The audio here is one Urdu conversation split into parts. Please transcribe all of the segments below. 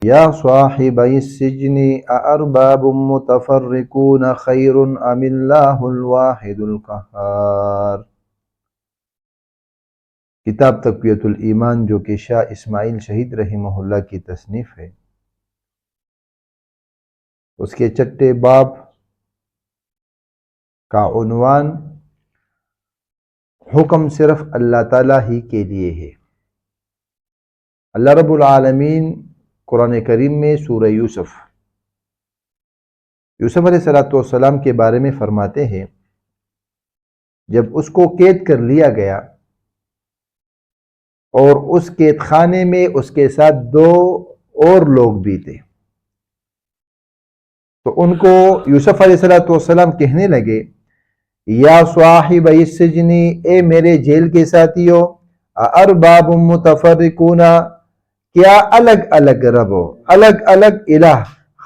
یا صاحبی السجن اارباب متفرقون خیر ام اللہ الواحد القہار۔ کتاب تقویۃ الایمان جو کہ شاہ اسماعیل شہید رحمہ اللہ کی تصنیف ہے، اس کے چھٹے باب کا عنوان حکم صرف اللہ تعالیٰ ہی کے لیے ہے۔ اللہ رب العالمین قرآن کریم میں سورہ یوسف علیہ السلام کے بارے میں فرماتے ہیں، جب اس کو قید کر لیا گیا اور اس قید خانے میں اس کے ساتھ دو اور لوگ بھی تھے، تو ان کو یوسف علیہ السلام کہنے لگے، یا صاحب السجن، اے میرے جیل کے ساتھیو، ارباب متفرقون، کیا الگ الگ رب ہو، الگ الگ الہ،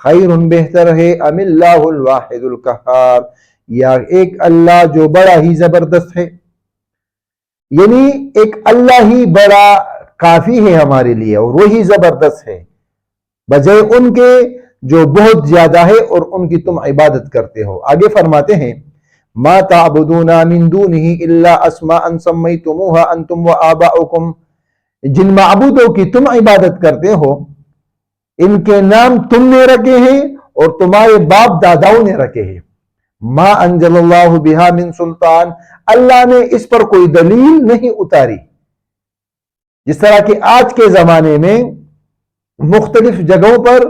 خیر بہتر ہے، ام اللہ الواحد القہار، یا ایک اللہ جو بڑا ہی زبردست ہے، یعنی ایک اللہ ہی بڑا کافی ہے ہمارے لیے اور وہی زبردست ہے، بجائے ان کے جو بہت زیادہ ہے اور ان کی تم عبادت کرتے ہو۔ آگے فرماتے ہیں، ما تعبدون من دونه الا اسماء سمیتموها انتم وآباؤکم، جن معبودوں کی تم عبادت کرتے ہو ان کے نام تم نے رکھے ہیں اور تمہارے باپ داداؤں نے رکھے ہیں۔ ما انزل اللہ بہا من سلطان، اللہ نے اس پر کوئی دلیل نہیں اتاری۔ جس طرح کہ آج کے زمانے میں مختلف جگہوں پر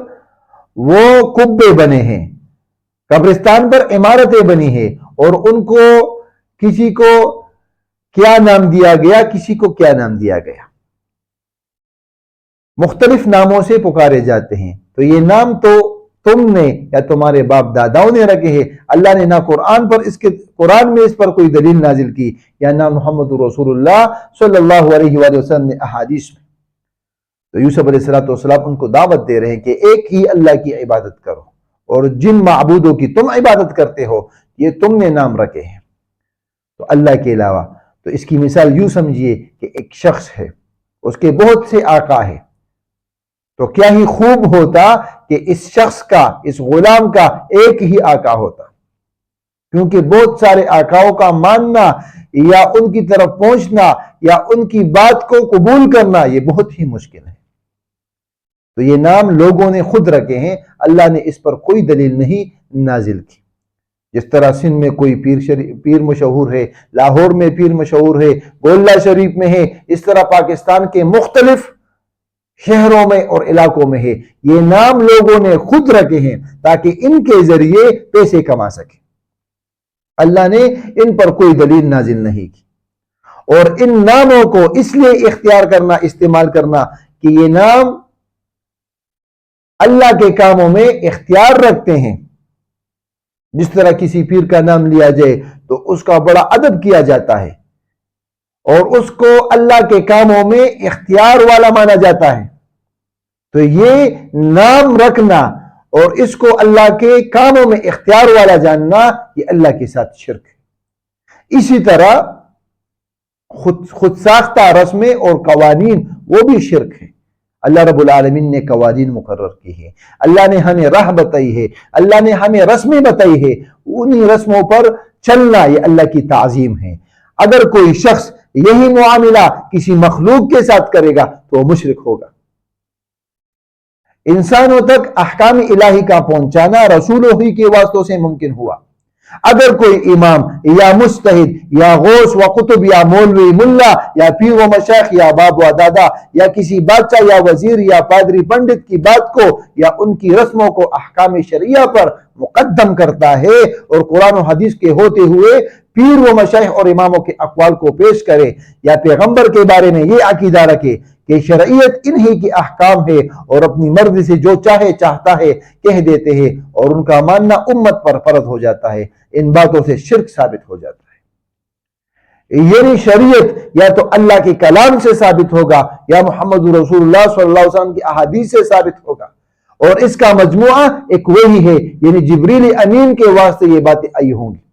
وہ قبے بنے ہیں، قبرستان پر عمارتیں بنی ہیں، اور ان کو کسی کو کیا نام دیا گیا، کسی کو کیا نام دیا گیا، مختلف ناموں سے پکارے جاتے ہیں۔ تو یہ نام تو تم نے یا تمہارے باپ داداؤں نے رکھے ہیں، اللہ نے نہ قرآن میں اس پر کوئی دلیل نازل کی، یا نہ محمد رسول اللہ صلی اللہ علیہ وآلہ وسلم نے احادیث میں۔ تو یوسف علیہ السلام ان کو دعوت دے رہے ہیں کہ ایک ہی اللہ کی عبادت کرو، اور جن معبودوں کی تم عبادت کرتے ہو یہ تم نے نام رکھے ہیں تو اللہ کے علاوہ۔ تو اس کی مثال یوں سمجھیے کہ ایک شخص ہے، اس کے بہت سے آقا ہیں، تو کیا ہی خوب ہوتا کہ اس شخص کا، اس غلام کا ایک ہی آقا ہوتا، کیونکہ بہت سارے آقاؤں کا ماننا یا ان کی طرف پہنچنا یا ان کی بات کو قبول کرنا یہ بہت ہی مشکل ہے۔ تو یہ نام لوگوں نے خود رکھے ہیں، اللہ نے اس پر کوئی دلیل نہیں نازل کی۔ جس طرح سندھ میں کوئی پیر مشہور ہے، لاہور میں پیر مشہور ہے، گولہ شریف میں ہے، اس طرح پاکستان کے مختلف شہروں میں اور علاقوں میں ہے۔ یہ نام لوگوں نے خود رکھے ہیں تاکہ ان کے ذریعے پیسے کما سکے۔ اللہ نے ان پر کوئی دلیل نازل نہیں کی، اور ان ناموں کو اس لیے اختیار کرنا، استعمال کرنا کہ یہ نام اللہ کے کاموں میں اختیار رکھتے ہیں۔ جس طرح کسی پیر کا نام لیا جائے تو اس کا بڑا ادب کیا جاتا ہے اور اس کو اللہ کے کاموں میں اختیار والا مانا جاتا ہے۔ تو یہ نام رکھنا اور اس کو اللہ کے کاموں میں اختیار والا جاننا یہ اللہ کے ساتھ شرک ہے۔ اسی طرح خود ساختہ رسمیں اور قوانین وہ بھی شرک ہے۔ اللہ رب العالمین نے قوانین مقرر کی ہے، اللہ نے ہمیں راہ بتائی ہے، اللہ نے ہمیں رسمیں بتائی ہے، انہی رسموں پر چلنا یہ اللہ کی تعظیم ہے۔ اگر کوئی شخص یہی معاملہ کسی مخلوق کے ساتھ کرے گا تو وہ مشرک ہوگا۔ انسانوں تک احکام الہی کا پہنچانا رسولوں ہی کے واسطوں سے ممکن ہوا۔ اگر کوئی امام یا مجتہد یا غوث و قطب یا مولوی ملا یا پیر و مشائخ یا باپ و دادا یا کسی بادشاہ یا وزیر یا پادری پنڈت کی بات کو یا ان کی رسموں کو احکام شرعیہ پر مقدم کرتا ہے اور قرآن و حدیث کے ہوتے ہوئے پیر و مشائخ اور اماموں کے اقوال کو پیش کرے، یا پیغمبر کے بارے میں یہ عقیدہ رکھے کہ شرعیت انہی کی احکام ہے اور اپنی مرضی سے جو چاہے چاہتا ہے کہہ دیتے ہیں اور ان کا ماننا امت پر فرض ہو جاتا ہے، ان باتوں سے شرک ثابت ہو جاتا ہے۔ یعنی شریعت یا تو اللہ کے کلام سے ثابت ہوگا یا محمد رسول اللہ صلی اللہ علیہ وسلم کی احادیث سے ثابت ہوگا، اور اس کا مجموعہ ایک وہی ہے، یعنی جبریل امین کے واسطے یہ باتیں آئی ہوں گی۔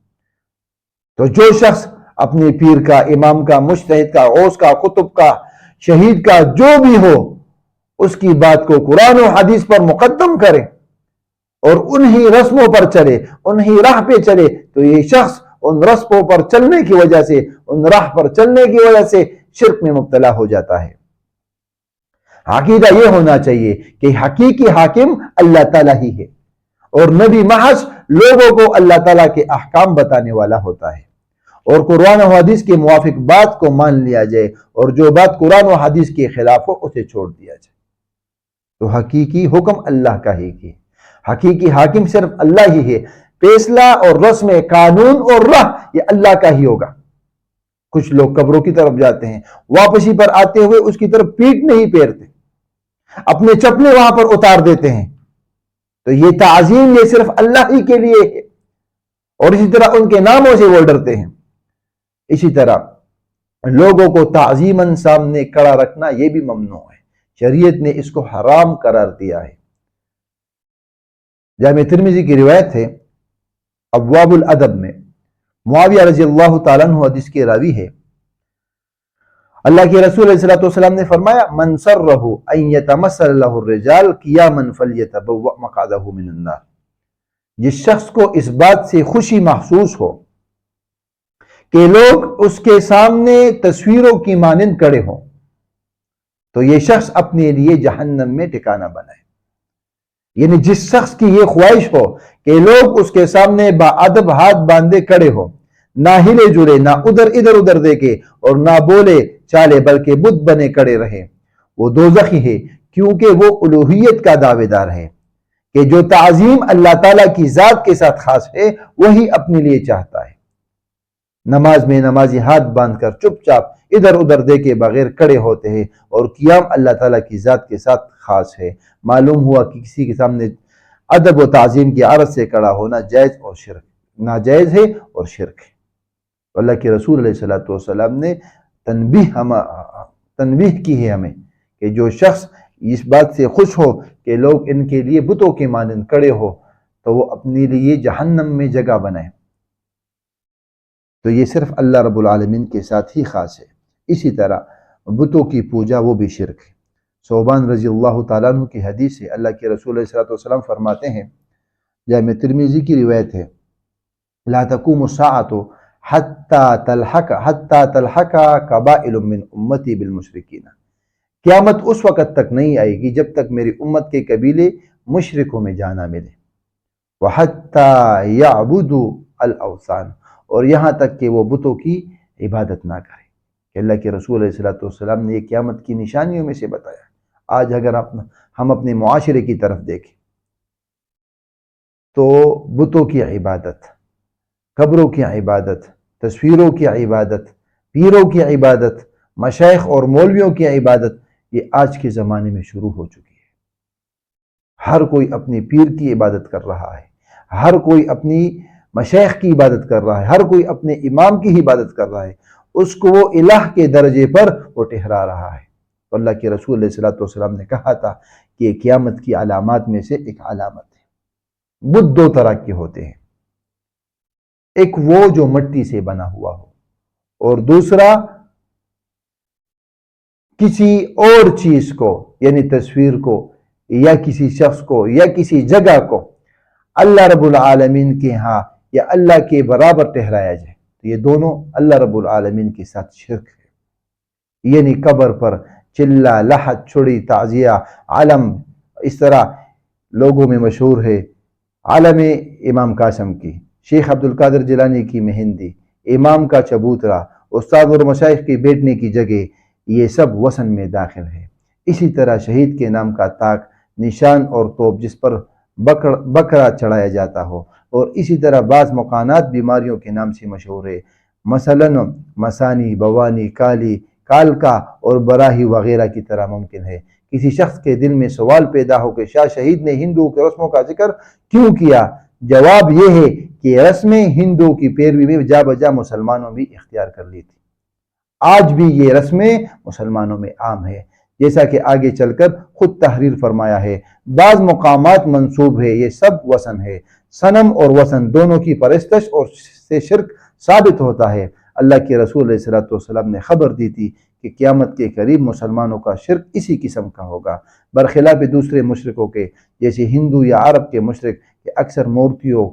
تو جو شخص اپنے پیر کا، امام کا، مجتہد کا، غوث کا، قطب کا، شہید کا جو بھی ہو، اس کی بات کو قرآن و حدیث پر مقدم کرے اور انہی رسموں پر چلے، انہی راہ پہ چلے، تو یہ شخص ان رسموں پر چلنے کی وجہ سے، ان راہ پر چلنے کی وجہ سے شرک میں مبتلا ہو جاتا ہے۔ عقیدہ یہ ہونا چاہیے کہ حقیقی حاکم اللہ تعالیٰ ہی ہے، اور نبی محض لوگوں کو اللہ تعالیٰ کے احکام بتانے والا ہوتا ہے، اور قرآن و حدیث کے موافق بات کو مان لیا جائے، اور جو بات قرآن و حدیث کے خلاف ہو اسے چھوڑ دیا جائے۔ تو حقیقی حکم اللہ کا ہی ہے، حقیقی حاکم صرف اللہ ہی ہے، فیصلہ اور رسم قانون اور راہ یہ اللہ کا ہی ہوگا۔ کچھ لوگ قبروں کی طرف جاتے ہیں، واپسی پر آتے ہوئے اس کی طرف پیٹ نہیں پھیرتے، اپنے چپلے وہاں پر اتار دیتے ہیں، تو یہ تعظیم یہ صرف اللہ ہی کے لیے ہے، اور اسی طرح ان کے ناموں سے وہ ڈرتے ہیں۔ اسی طرح لوگوں کو تعظیماً سامنے کھڑا رکھنا یہ بھی ممنوع ہے، شریعت نے اس کو حرام قرار دیا ہے۔ جامع ترمذی کی روایت ہے، ابواب الادب میں معاویہ رضی اللہ تعالیٰ عنہ حدیث کے راوی ہے، اللہ کے رسول علیہ الصلوۃ والسلام نے فرمایا، من سرہ ان یتمثل لہ الرجال قیاما فلیتبوأ مقعدہ من النار۔ جس شخص کو اس بات سے خوشی محسوس ہو کہ لوگ اس کے سامنے تصویروں کی مانند کھڑے ہوں، تو یہ شخص اپنے لیے جہنم میں ٹھکانہ بنائے۔ یعنی جس شخص کی یہ خواہش ہو کہ لوگ اس کے سامنے باادب ہاتھ باندھے کھڑے ہوں، نہ ہلے جلے، نہ ادھر ادھر دیکھے اور نہ بولے چالے، بلکہ بت بنے کھڑے رہے، وہ دوزخی ہے، کیونکہ وہ الوہیت کا دعوے دار ہے کہ جو تعظیم اللہ تعالیٰ کی ذات کے ساتھ خاص ہے وہی اپنے لیے چاہتا ہے۔ نماز میں نمازی ہاتھ باندھ کر چپ چاپ ادھر ادھر دیکھے بغیر کھڑے ہوتے ہیں، اور قیام اللہ تعالیٰ کی ذات کے ساتھ خاص ہے۔ معلوم ہوا کہ کسی کے سامنے ادب و تعظیم کی عرض سے کھڑا ہونا جائز اور شرک ناجائز ہے اور شرک ہے۔ اللہ کے رسول علیہ الصلوۃ والسلام نے تنبیہ کی ہے ہمیں کہ جو شخص اس بات سے خوش ہو کہ لوگ ان کے لیے بتوں کے مانند کھڑے ہو، تو وہ اپنے لیے جہنم میں جگہ بنائے۔ تو یہ صرف اللہ رب العالمین کے ساتھ ہی خاص ہے۔ اسی طرح بتوں کی پوجا وہ بھی شرک ہے۔ ثوبان رضی اللہ تعالیٰ عنہ کی حدیث ہے، اللہ کے رسول علیہ الصلوۃ والسلام فرماتے ہیں، جامع ترمذی کی روایت ہے، لا تقوم الساعة حتى تلحق قبائل من امتی بالمشرکین۔ قیامت اس وقت تک نہیں آئے گی جب تک میری امت کے قبیلے مشرکوں میں جانا ملے، وحتى يعبدوا الاوثان، اور یہاں تک کہ وہ بتوں کی عبادت نہ کرے۔ کہ اللہ کے رسول علیہ الصلوۃ والسلام نے یہ قیامت کی نشانیوں میں سے بتایا۔ آج اگر ہم اپنے معاشرے کی طرف دیکھیں تو بتوں کی عبادت، قبروں کی عبادت، تصویروں کی عبادت، پیروں کی عبادت، مشائخ اور مولویوں کی عبادت، یہ آج کے زمانے میں شروع ہو چکی ہے۔ ہر کوئی اپنے پیر کی عبادت کر رہا ہے، ہر کوئی اپنی مشائخ کی عبادت کر رہا ہے، ہر کوئی اپنے امام کی عبادت کر رہا ہے، اس کو وہ الہ کے درجے پر وہ ٹھہرا رہا ہے۔ تو اللہ کے رسول علیہ الصلوۃ والسلام نے کہا تھا کہ قیامت کی علامات میں سے ایک علامت ہے۔ بت دو طرح کے ہوتے ہیں، ایک وہ جو مٹی سے بنا ہوا ہو، اور دوسرا کسی اور چیز کو، یعنی تصویر کو یا کسی شخص کو یا کسی جگہ کو اللہ رب العالمین کے ہاں یا اللہ کے برابر ٹھہرایا جائے، تو یہ دونوں اللہ رب العالمین کے ساتھ شرک ہے۔ یعنی قبر پر چلہ، لحد، چھڑی، تعزیہ، علم، اس طرح لوگوں میں مشہور ہے علم امام قاسم کی، شیخ عبد القادر جیلانی کی مہندی، امام کا چبوترا، استاد اور مشائخ کی بیٹھنے کی جگہ، یہ سب وثن میں داخل ہے۔ اسی طرح شہید کے نام کا تاک، نشان اور توپ جس پر بکرا چڑھایا جاتا ہو، اور اسی طرح بعض مکانات بیماریوں کے نام سے مشہور ہے، مثلا مسانی، بوانی، کالی، کالکا اور براہی وغیرہ کی طرح ممکن ہے۔ کسی شخص کے دل میں سوال پیدا ہو کہ شاہ شہید نے ہندوؤں کے رسموں کا ذکر کیوں کیا؟ جواب یہ ہے کہ رسمیں ہندوؤں کی پیروی میں جا بجا مسلمانوں بھی اختیار کر لی تھی۔ آج بھی یہ رسمیں مسلمانوں میں عام ہے، جیسا کہ آگے چل کر خود تحریر فرمایا ہے۔ بعض مقامات منسوب ہے، یہ سب وثن ہے۔ صنم اور وثن دونوں کی پرستش اور سے شرک ثابت ہوتا ہے۔ اللہ کے رسول علیہ الصلوۃ والسلام نے خبر دی تھی کہ قیامت کے قریب مسلمانوں کا شرک اسی قسم کا ہوگا، برخلاف دوسرے مشرکوں کے، جیسے ہندو یا عرب کے مشرک کہ اکثر مورتیوں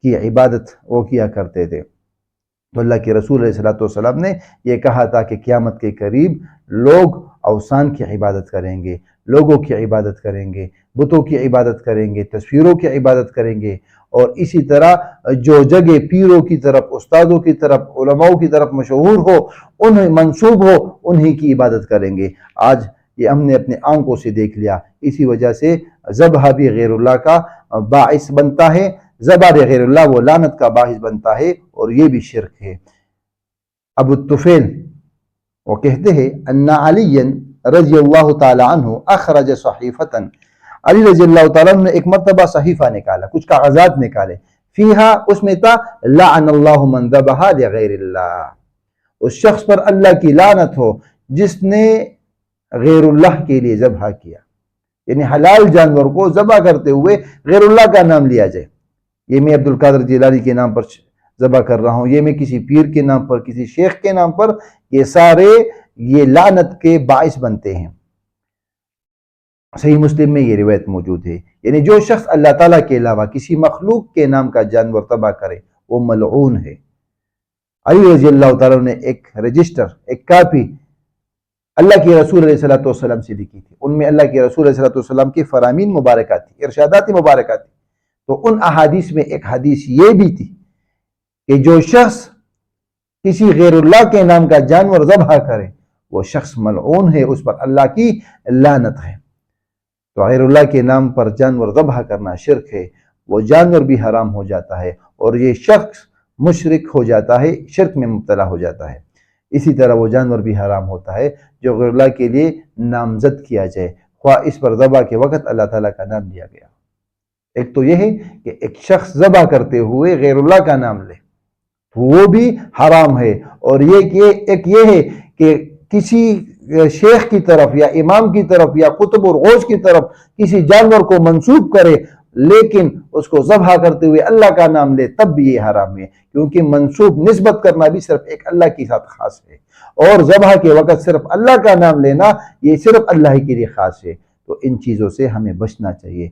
کی عبادت وہ کیا کرتے تھے۔ تو اللہ کے رسول علیہ السلام نے یہ کہا تھا کہ قیامت کے قریب لوگ اوثان کی عبادت کریں گے، لوگوں کی عبادت کریں گے، بتوں کی عبادت کریں گے، تصویروں کی عبادت کریں گے، اور اسی طرح جو جگہ پیروں کی طرف، استادوں کی طرف، علماء کی طرف مشہور ہو، انہیں منسوب ہو، انہی کی عبادت کریں گے۔ آج یہ ہم نے اپنے آنکھوں سے دیکھ لیا، اسی وجہ سے ذبح بھی غیر اللہ کا باعث بنتا ہے، ذبح غیر اللہ وہ لعنت کا باعث بنتا ہے، اور یہ بھی شرک ہے۔ ابو الطفیل وہ کہتے ہیں ان علی رضی اللہ تعالی عنہ اخرج صحیفتا، علی رضی اللہ تعالیٰ عنہ نے ایک مرتبہ صحیفہ نکالا، کچھ کاغذات نکالے، فیہا اس میں تھا لعن اللہ من ذبح لغیر اللہ، اس شخص پر اللہ کی لعنت ہو جس نے غیر اللہ کے لیے ذبح کیا، یعنی حلال جانور کو ذبح کرتے ہوئے غیر اللہ کا نام لیا جائے، یہ میں عبد القادر جیلانی کے نام پر ذبح کر رہا ہوں، یہ میں کسی پیر کے نام پر، کسی شیخ کے نام پر، یہ سارے یہ لعنت کے باعث بنتے ہیں۔ صحیح مسلم میں یہ روایت موجود ہے، یعنی جو شخص اللہ تعالیٰ کے علاوہ کسی مخلوق کے نام کا جانور ذبح کرے وہ ملعون ہے۔ علی رضی اللہ تعالیٰ نے ایک رجسٹر، ایک کاپی اللہ کے رسول علیہ السلام سے لکھی تھی، ان میں اللہ کے رسول علیہ السلام کی فرامین مبارکہ تھی، ارشادات مبارکہ تھی، تو ان احادیث میں ایک حدیث یہ بھی تھی کہ جو شخص کسی غیر اللہ کے نام کا جانور ذبح کرے وہ شخص ملعون ہے، اس پر اللہ کی لعنت ہے۔ تو غیر اللہ کے نام پر جانور ذبح کرنا شرک ہے، وہ جانور بھی حرام ہو جاتا ہے، اور یہ شخص مشرک ہو جاتا ہے، شرک میں مبتلا ہو جاتا ہے۔ اسی طرح وہ جانور بھی حرام ہوتا ہے جو غیر اللہ کے لیے نامزد کیا جائے، خواہ اس پر ذبح کے وقت اللہ تعالیٰ کا نام لیا گیا۔ ایک تو یہ ہے کہ ایک شخص ذبح کرتے ہوئے غیر اللہ کا نام لے، وہ بھی حرام ہے، اور ایک یہ ہے کہ کسی شیخ کی طرف یا امام کی طرف یا قطب اور غوث کی طرف کسی جانور کو منسوب کرے لیکن اس کو ذبح کرتے ہوئے اللہ کا نام لے، تب بھی یہ حرام ہے، کیونکہ منسوب نسبت کرنا بھی صرف ایک اللہ کے ساتھ خاص ہے، اور ذبح کے وقت صرف اللہ کا نام لینا یہ صرف اللہ کے لیے خاص ہے۔ تو ان چیزوں سے ہمیں بچنا چاہیے۔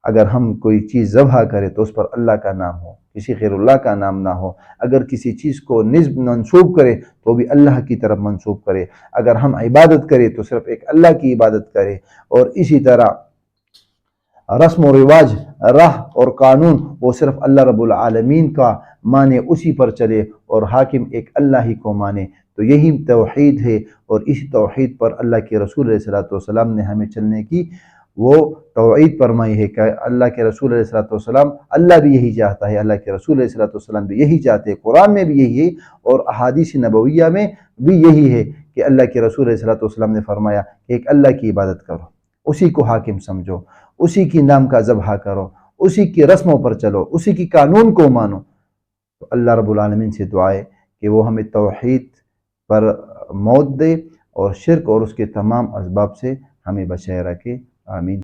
اگر ہم کوئی چیز ذبح کرے تو اس پر اللہ کا نام ہو، کسی غیر اللہ کا نام نہ ہو، اگر کسی چیز کو منسوب کرے تو بھی اللہ کی طرف منسوب کرے، اگر ہم عبادت کرے تو صرف ایک اللہ کی عبادت کرے، اور اسی طرح رسم و رواج، راہ اور قانون وہ صرف اللہ رب العالمین کا مانے، اسی پر چلے، اور حاکم ایک اللہ ہی کو مانے، تو یہی توحید ہے، اور اس توحید پر اللہ کے رسول علیہ السلام نے ہمیں چلنے کی وہ توعید فرمائی ہے کہ اللہ کے رسول علیہ السلام، اللہ بھی یہی چاہتا ہے، اللہ کے رسول علیہ السلام بھی یہی چاہتے ہیں، قرآن میں بھی یہی ہے، اور احادیث نبویہ میں بھی یہی ہے کہ اللہ کے رسول علیہ السلام نے فرمایا کہ ایک اللہ کی عبادت کرو، اسی کو حاکم سمجھو، اسی کی نام کا ذبح کرو، اسی کی رسموں پر چلو، اسی کی قانون کو مانو۔ تو اللہ رب العالمین سے دعا ہے کہ وہ ہمیں توحید پر موت دے، اور شرک اور اس کے تمام اسباب سے ہمیں بچائے رکھے، آمین۔